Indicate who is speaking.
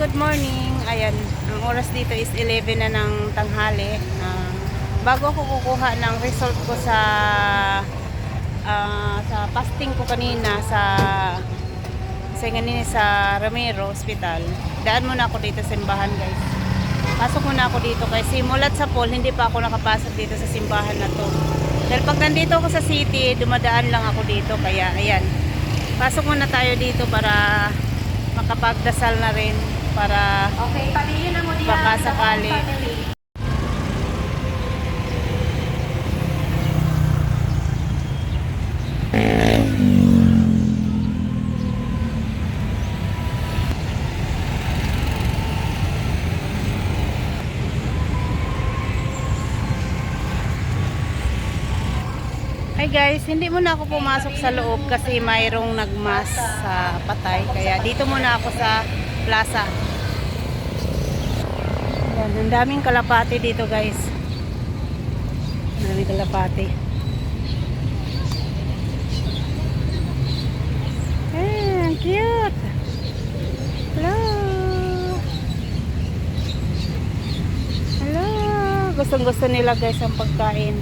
Speaker 1: good morning. Ayan, ang oras dito is 11 na ng tanghali. Bago ako kukuha ng result ko sa fasting ko kanina sa Ramiro Hospital. Daan muna ako dito sa simbahan, guys. Pasok muna ako dito kasi mulat sa pool, hindi pa ako nakapasok dito sa simbahan na to. Dahil pag nandito ako sa city, dumadaan lang ako dito. Kaya, ayan. Pasok muna tayo dito para makapagdasal na rin. Para
Speaker 2: okay, pamilya na mo diyan.
Speaker 1: baka sakali. Hi guys, hindi muna ako pumasok sa loob kasi mayroong nagmas sa patay. Kaya dito muna ako sa plaza. Yan, ang daming kalapati dito, guys. Ang daming kalapati. Ang cute. Hello. Hello. Gustong-gusto nila, guys, ang pagkain.